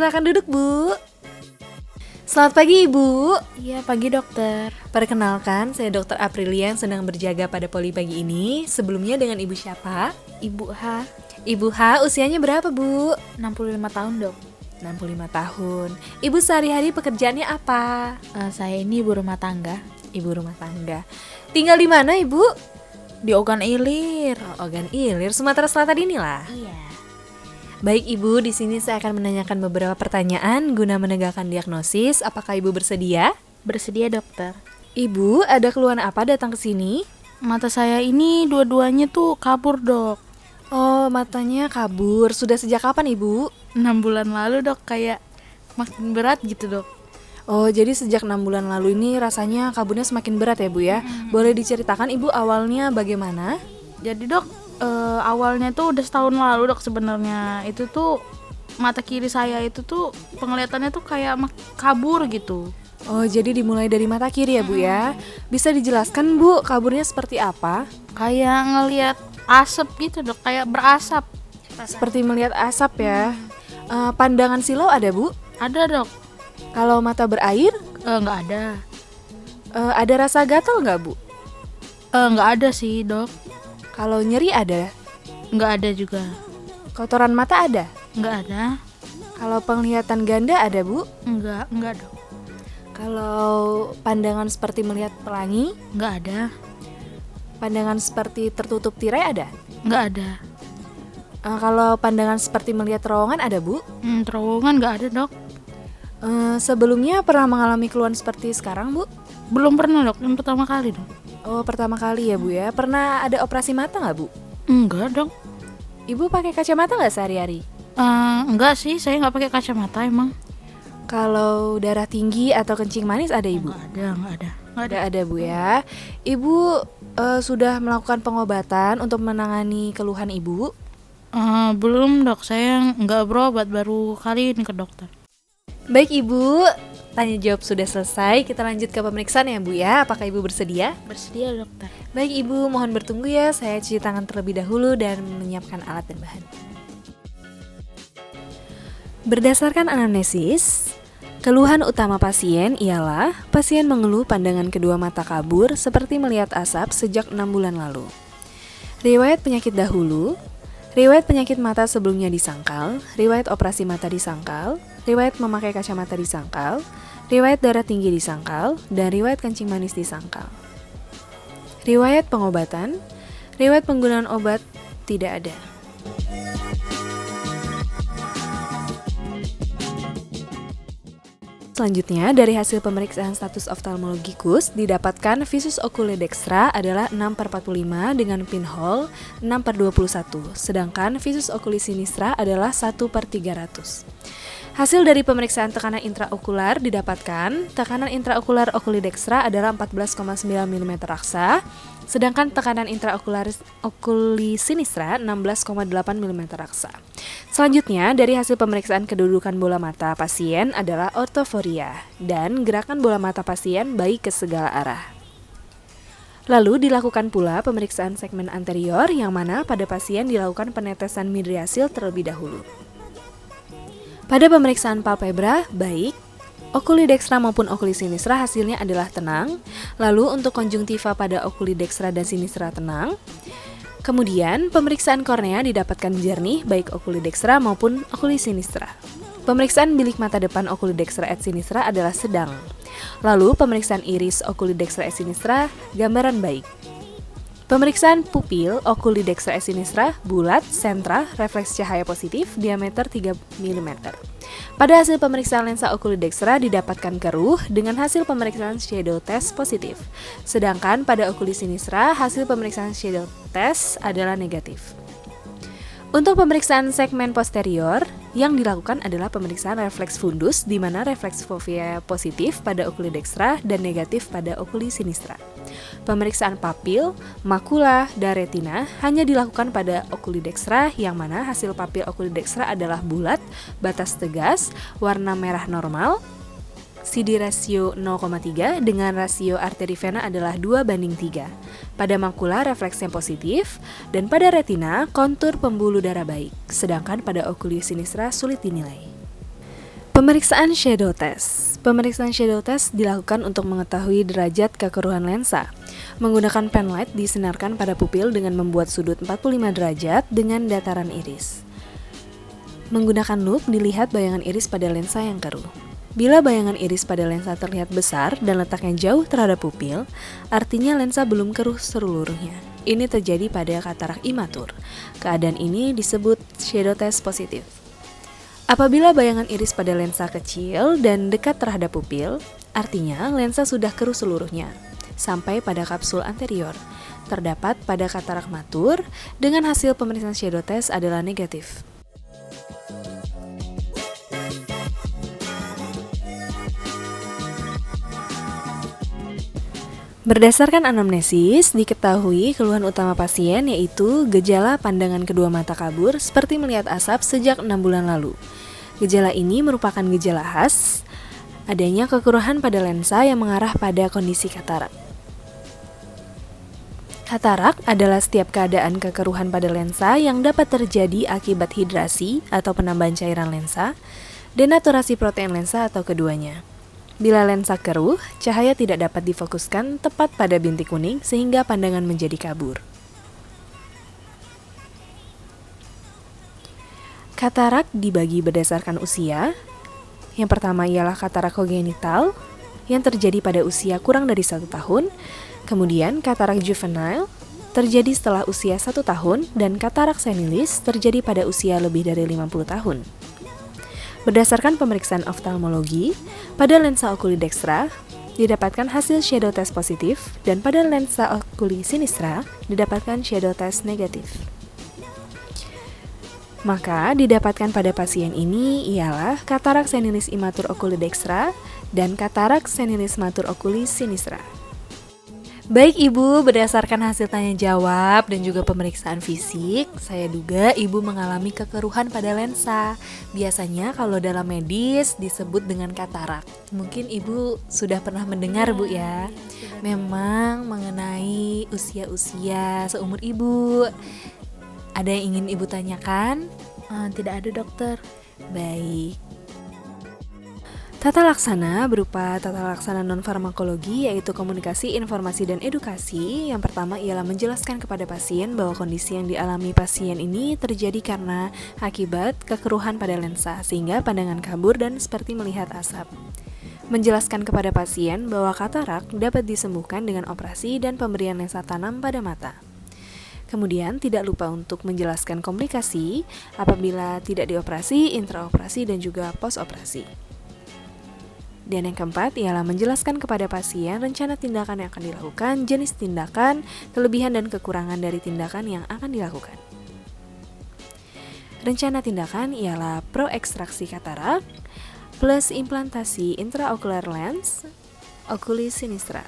silakan duduk, Bu. Selamat pagi, Ibu. Iya, pagi dokter. Perkenalkan, saya Dr. Aprilia yang sedang berjaga pada poli pagi ini. Sebelumnya dengan Ibu siapa? Ibu H, Ibu H, usianya berapa, Bu? 65 tahun dok. 65 tahun. Ibu sehari-hari pekerjaannya apa? Saya ini ibu rumah tangga Ibu rumah tangga. Tinggal di mana, Ibu? di Ogan Ilir. Ogan Ilir, Sumatera Selatan inilah. Iya. Baik, Ibu, di sini saya akan menanyakan beberapa pertanyaan guna menegakkan diagnosis. Apakah Ibu bersedia? Bersedia dokter. Ibu, ada keluhan apa datang ke sini? Mata saya ini dua-duanya tuh kabur dok. Oh, matanya kabur. Sudah sejak kapan, Ibu? 6 bulan lalu dok, kayak makin berat gitu dok. Oh, jadi sejak 6 bulan lalu ini rasanya kaburnya semakin berat ya, Bu ya? Boleh diceritakan, Ibu, awalnya bagaimana? Jadi dok, awalnya tuh udah setahun lalu dok sebenarnya. Itu tuh mata kiri saya itu tuh penglihatannya tuh kayak kabur gitu. Oh, jadi dimulai dari mata kiri ya, Bu ya? Bisa dijelaskan, Bu, kaburnya seperti apa? Kayak ngelihat asap gitu dok, kayak berasap. Seperti melihat asap ya. Pandangan silau ada, Bu? Ada dok. Kalau mata berair, Nggak ada. ada rasa gatal nggak, Bu? Nggak ada sih dok. Kalau nyeri ada? Nggak ada juga. Kotoran mata ada? Nggak ada. Kalau penglihatan ganda ada, Bu? Nggak dok. Kalau pandangan seperti melihat pelangi, Nggak ada. pandangan seperti tertutup tirai ada? Nggak ada. Kalau pandangan seperti melihat terowongan ada, Bu? Terowongan nggak ada dok. Sebelumnya pernah mengalami keluhan seperti sekarang, Bu? Belum pernah dok, yang pertama kali dok. Oh, pertama kali ya, Bu ya. Pernah ada operasi mata nggak, Bu? Enggak dok. Ibu pakai kacamata nggak sehari-hari? Enggak sih, saya nggak pakai kacamata emang. Kalau darah tinggi atau kencing manis ada, Ibu? Nggak ada. Nggak ada, Bu ya. Ibu sudah melakukan pengobatan untuk menangani keluhan Ibu? Belum dok, saya nggak berobat, baru kali ini ke dokter. Baik, Ibu, tanya jawab sudah selesai. Kita lanjut ke pemeriksaan ya, Bu ya. Apakah Ibu bersedia? Bersedia dokter. Baik, Ibu, mohon bertunggu ya. Saya cuci tangan terlebih dahulu dan menyiapkan alat dan bahan. Berdasarkan anamnesis, keluhan utama pasien ialah pasien mengeluh pandangan kedua mata kabur seperti melihat asap sejak 6 bulan lalu. Riwayat penyakit dahulu, riwayat penyakit mata sebelumnya disangkal, riwayat operasi mata disangkal, riwayat memakai kacamata disangkal, riwayat darah tinggi disangkal, dan riwayat kencing manis disangkal. Riwayat pengobatan, riwayat penggunaan obat tidak ada. Selanjutnya, dari hasil pemeriksaan status oftalmologikus, didapatkan visus oculi dextra adalah 6/45 dengan pinhole 6/21, sedangkan visus oculi sinistra adalah 1/300. Hasil dari pemeriksaan tekanan intraokular didapatkan tekanan intraokular oculi dextra adalah 14,9 mm raksa, sedangkan tekanan intraokular oculi sinistra 16,8 mm raksa. Selanjutnya, dari hasil pemeriksaan kedudukan bola mata pasien adalah ortoforia dan gerakan bola mata pasien baik ke segala arah. Lalu dilakukan pula pemeriksaan segmen anterior yang mana pada pasien dilakukan penetesan midriasil terlebih dahulu. Pada pemeriksaan palpebra, baik oculi dextra maupun oculi sinistra hasilnya adalah tenang. Lalu untuk konjungtiva pada oculi dextra dan sinistra tenang. Kemudian pemeriksaan kornea didapatkan jernih baik oculi dextra maupun oculi sinistra. Pemeriksaan bilik mata depan oculi dextra et sinistra adalah sedang. Lalu pemeriksaan iris oculi dextra et sinistra gambaran baik. Pemeriksaan pupil oculi dextra et sinistra bulat, sentra, refleks cahaya positif, diameter 3 mm. Pada hasil pemeriksaan lensa oculi dextra didapatkan keruh dengan hasil pemeriksaan shadow test positif. Sedangkan pada oculi sinistra hasil pemeriksaan shadow test adalah negatif. Untuk pemeriksaan segmen posterior, yang dilakukan adalah pemeriksaan refleks fundus di mana refleks fovea positif pada oculi dextra dan negatif pada oculi sinistra. Pemeriksaan papil, makula, dan retina hanya dilakukan pada oculi dextra yang mana hasil papil oculi dextra adalah bulat, batas tegas, warna merah normal, CD rasio 0,3 dengan rasio arteri vena adalah 2:3. Pada makula refleksnya positif dan pada retina kontur pembuluh darah baik, sedangkan pada oculi sinistra sulit dinilai. Pemeriksaan shadow test. Pemeriksaan shadow test dilakukan untuk mengetahui derajat kekeruhan lensa. Menggunakan pen light disinarkan pada pupil dengan membuat sudut 45 derajat dengan dataran iris. Menggunakan loop dilihat bayangan iris pada lensa yang keruh. Bila bayangan iris pada lensa terlihat besar dan letaknya jauh terhadap pupil, artinya lensa belum keruh seluruhnya. Ini terjadi pada katarak imatur. Keadaan ini disebut shadow test positif. Apabila bayangan iris pada lensa kecil dan dekat terhadap pupil, artinya lensa sudah keruh seluruhnya, sampai pada kapsul anterior. Terdapat pada katarak matur, dengan hasil pemeriksaan shadow test adalah negatif. Berdasarkan anamnesis, diketahui keluhan utama pasien yaitu gejala pandangan kedua mata kabur seperti melihat asap sejak 6 bulan lalu. Gejala ini merupakan gejala khas adanya kekeruhan pada lensa yang mengarah pada kondisi katarak. Katarak adalah setiap keadaan kekeruhan pada lensa yang dapat terjadi akibat hidrasi atau penambahan cairan lensa, denaturasi protein lensa atau keduanya. Bila lensa keruh, cahaya tidak dapat difokuskan tepat pada bintik kuning sehingga pandangan menjadi kabur. Katarak dibagi berdasarkan usia. Yang pertama ialah katarak kongenital yang terjadi pada usia kurang dari 1 tahun. Kemudian katarak juvenile terjadi setelah usia 1 tahun dan katarak senilis terjadi pada usia lebih dari 50 tahun. Berdasarkan pemeriksaan oftalmologi, pada lensa okuli dextra didapatkan hasil shadow test positif dan pada lensa okuli sinistra didapatkan shadow test negatif. Maka didapatkan pada pasien ini ialah katarak senilis imatur okuli dextra dan katarak senilis matur okuli sinistra. Baik Ibu, berdasarkan hasil tanya jawab dan juga pemeriksaan fisik, saya duga Ibu mengalami kekeruhan pada lensa. Biasanya kalau dalam medis disebut dengan katarak. Mungkin Ibu sudah pernah mendengar Bu ya. Memang mengenai usia-usia seumur Ibu. Ada yang ingin Ibu tanyakan? Tidak ada dokter. Baik. Tata laksana berupa tata laksana non-farmakologi yaitu komunikasi, informasi, dan edukasi. Yang pertama ialah menjelaskan kepada pasien bahwa kondisi yang dialami pasien ini terjadi karena akibat kekeruhan pada lensa sehingga pandangan kabur dan seperti melihat asap. Menjelaskan kepada pasien bahwa katarak dapat disembuhkan dengan operasi dan pemberian lensa tanam pada mata. Kemudian tidak lupa untuk menjelaskan komplikasi apabila tidak dioperasi, intraoperasi, dan juga post-operasi. Dan yang keempat ialah menjelaskan kepada pasien rencana tindakan yang akan dilakukan, jenis tindakan, kelebihan dan kekurangan dari tindakan yang akan dilakukan. Rencana tindakan ialah proekstraksi katarak plus implantasi intraocular lens okuli sinistra.